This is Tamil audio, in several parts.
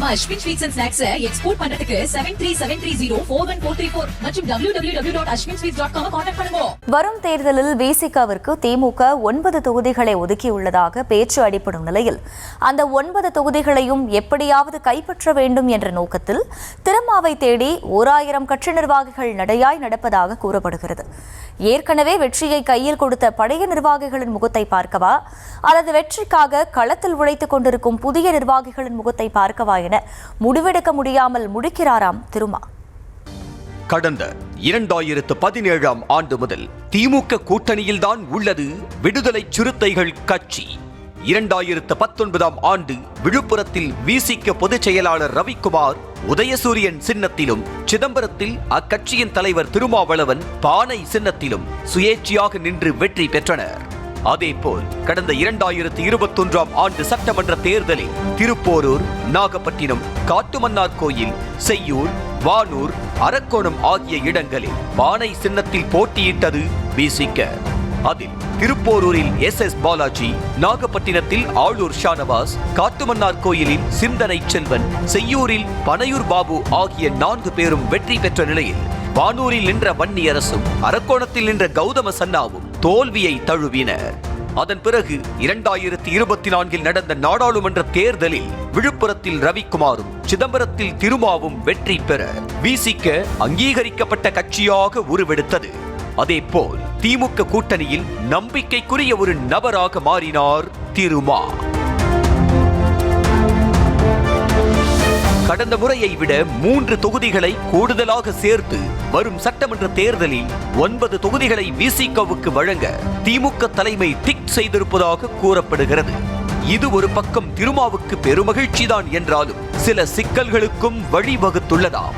நம்ம Ashwin sweets and snacks export பண்றதுக்கு 7373041434 மற்றும் www.ashwinsweets.com கான்டாக்ட் பண்ணுங்க. வரும் தேர்தலில் விசிகவிற்கு திமுக 9 தொகுதிகளை ஒதுக்கியுள்ளதாக பேச்சு அடிபடும் நிலையில் அந்த 9 தொகுதிகளையும் எப்படியாவது கைப்பற்ற வேண்டும் என்ற நோக்கத்தில் திருமாவை தேடி 1000 கட்சி நிர்வாகிகள் நடையாய் நடப்பதாக கூறப்படுகிறது. ஏற்கனவே வெற்றியை கையில் கொடுத்த பழைய நிர்வாகிகளின் முகத்தை பார்க்கவா அல்லது வெற்றிக்காக களத்தில் உழைத்துக் கொண்டிருக்கும் புதிய நிர்வாகிகளின் முகத்தை பார்க்கவா என முடிவெடுக்க முடியாமல் முடிக்கிறாராம் திருமா. கடந்த 2017ஆம் ஆண்டு முதல் திமுக கூட்டணியில்தான் உள்ளது விடுதலை சிறுத்தைகள் கட்சி. 2019ஆம் ஆண்டு விழுப்புரத்தில் விசிக பொதுச் செயலாளர் ரவிக்குமார் உதயசூரியன் சின்னத்திலும், சிதம்பரத்தில் அக்கட்சியின் தலைவர் திருமாவளவன் பானை சின்னத்திலும் சுயேட்சையாக நின்று வெற்றி பெற்றனர். அதேபோல் கடந்த 2021ஆம் ஆண்டு சட்டமன்ற தேர்தலில் திருப்போரூர், நாகப்பட்டினம், காட்டுமன்னார் கோயில், செய்யூர், வானூர், அரக்கோணம் ஆகிய இடங்களில் பானை சின்னத்தில் போட்டியிட்டது விசிக. அதில் திருப்போரூரில் SS பாலாஜி, நாகப்பட்டினத்தில் ஆளூர் ஷானவாஸ், காட்டுமன்னார் கோயிலில் சிந்தனை செல்வன், செய்யூரில் பனையூர் பாபு ஆகிய 4 பேரும் வெற்றி பெற்ற நிலையில் வானூரில் நின்ற வன்னியரசும் அரக்கோணத்தில் நின்ற கௌதம சன்னாவும் தோல்வியை தழுவினர். அதன் பிறகு 2024இல் நடந்த நாடாளுமன்ற தேர்தலில் விழுப்புரத்தில் ரவிக்குமாரும் சிதம்பரத்தில் திருமாவும் வெற்றி பெற விசிக அங்கீகரிக்கப்பட்ட கட்சியாக உருவெடுத்தது. அதேபோல் திமுக கூட்டணியில் நம்பிக்கைக்குரிய ஒரு நபராக மாறினார் திருமா. கடந்த முறையை விட 3 தொகுதிகளை கூடுதலாக சேர்த்து வரும் சட்டமன்ற தேர்தலில் 9 தொகுதிகளை விசிகவுக்கு வழங்க திமுக தலைமை டிக் செய்திருப்பதாக கூறப்படுகிறது. இது ஒரு பக்கம் திருமாவுக்கு பெருமகிழ்ச்சிதான் என்றாலும் சில சிக்கல்களுக்கும் வழிவகுத்துள்ளதாம்.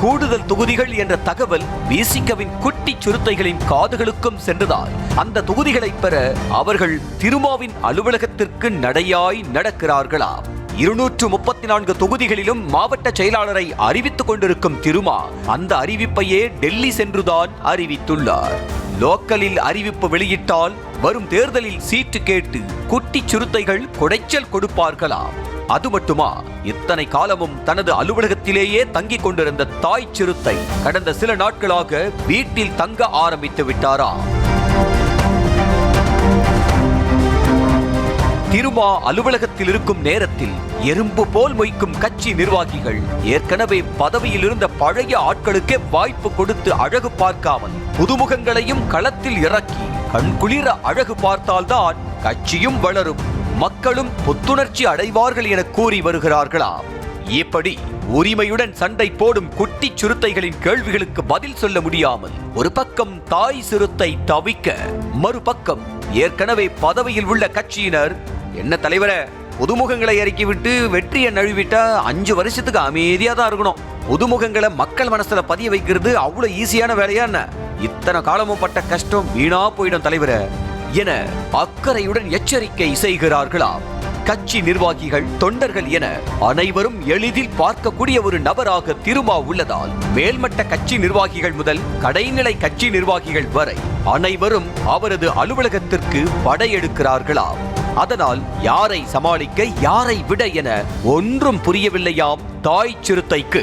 கூடுதல் தொகுதிகள் என்ற தகவல் விசிகவின் குட்டி சிறுத்தைகளின் காதுகளுக்கும் சென்றதால் அந்த தொகுதிகளை பெற அவர்கள் திருமாவின் அலுவலகத்திற்கு நடையாய் நடக்கிறார்களாம். 234 தொகுதிகளிலும் மாவட்ட செயலாளரை அறிவித்துக் கொண்டிருக்கும் திருமா அந்த அறிவிப்பையே டெல்லி சென்றுதான் அறிவித்துள்ளார். லோக்கலில் அறிவிப்பு வெளியிட்டால் வரும் தேர்தலில் சீட்டு கேட்டு குட்டி சிறுத்தைகள் குடைச்சல் கொடுப்பார்களாம். அது மட்டுமா, இத்தனை காலமும் தனது அலுவலகத்திலேயே தங்கிக் கொண்டிருந்த தாய் சிறுத்தை கடந்த சில நாட்களாக வீட்டில் தங்க ஆரம்பித்து விட்டாராம். திருமா அலுவலகத்தில் இருக்கும் நேரத்தில் எறும்பு போல் மொய்க்கும் கட்சி நிர்வாகிகள் ஏற்கனவே பதவியில் இருந்த பழைய ஆட்களுக்கே வாய்ப்பு கொடுத்து அழகு பார்க்காமல் புதுமுகங்களையும் களத்தில் இறக்கி கண்குளிர அழகு பார்த்தால்தான் கட்சியும் வளரும், மக்களும் புத்துணர்ச்சி அடைவார்கள் என கூறி வருகிறார்களாம். இப்படி உரிமையுடன் சண்டை போடும் குட்டி சிறுத்தைகளின் கேள்விகளுக்கு பதில் சொல்ல முடியாமல் ஒரு பக்கம் தாய் சிறுத்தை தவிக்க, மறுபக்கம் ஏற்கனவே பதவியில் உள்ள கட்சியினர், என்ன தலைவரே, புதுமுகங்களை இறக்கிவிட்டு வெற்றியை நழுவிட்டா 5 வருஷத்துக்கு அமைதியா தான் இருக்கணும், புதுமுகங்களை மக்கள் மனசுல பதிய வைக்கிறது அவ்வளவு ஈஸியான வேலையா என்ன, இத்தனை காலமும் பட்ட கஷ்டம் வீணா போயிடும் தலைவரே என அக்கறையுடன் எச்சரிக்கை செய்கிறார்களாம். கட்சி நிர்வாகிகள், தொண்டர்கள் என அனைவரும் எளிதில் பார்க்கக்கூடிய ஒரு நபராக திருமா உள்ளதால் மேல்மட்ட கட்சி நிர்வாகிகள் முதல் கடைநிலை கட்சி நிர்வாகிகள் வரை அனைவரும் அவரது அலுவலகத்திற்கு படையெடுக்கிறார்களாம். அதனால் யாரை சமாளிக்க யாரை விட என ஒன்றும் புரியவில்லையாம் தாய் சிறுத்தைக்கு.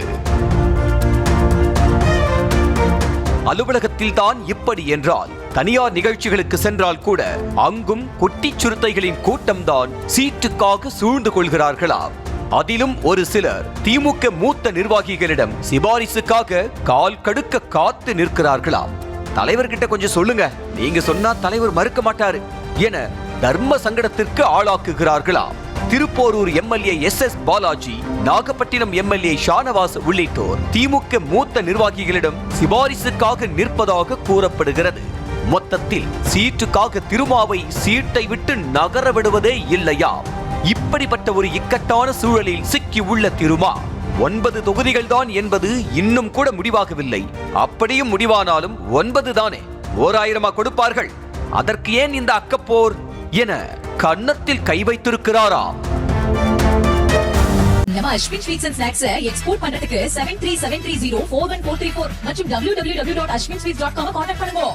அலுவலகத்தில் தான் இப்படி என்றால் தனியார் நிகழ்ச்சிகளுக்கு சென்றால் கூட அங்கும் குட்டி சிறுத்தைகளின் கூட்டம்தான் சீட்டுக்காக சூழ்ந்து கொள்கிறார்களாம். அதிலும் ஒரு சிலர் திமுக மூத்த நிர்வாகிகளிடம் சிபாரிசுக்காக கால் கடுக்க காத்து நிற்கிறார்களாம். தலைவர்கிட்ட கொஞ்சம் சொல்லுங்க, நீங்க சொன்னா தலைவர் மறுக்க மாட்டாரு என தர்ம சங்கடத்திற்கு ஆளாக்குகிறார்களாம். Thiruporur MLA SS Balaji, Nagapattinam MLA Shanavas உள்ளிட்டோர் திமுக மூத்த நிர்வாகிகளிடம் சிபாரிசுக்காக நிற்பதாக கூறப்படுகிறது. மொத்தத்தில் சீட்டுக்காக திருமாவை சீட்டை விட்டு நகர விடுவதே இல்லையா? இப்படிப்பட்ட ஒரு இக்கட்டான சூழலில் சிக்கி உள்ள திருமா 9 தொகுதிகள் தான் என்பது இன்னும் கூட முடிவாகவில்லை. அப்படியும் முடிவானாலும் 9 தானே, 1000 கொடுப்பார்கள், அதற்கு ஏன் இந்த அக்கப்போர் என கன்னத்தில் கை வைத்திருக்கிறாராம். நம்ம Ashwin sweets and snacks export பண்றதுக்கு 7373041434 மற்றும் www.ashwinsweets.com கான்டாக்ட் பண்ணுங்க.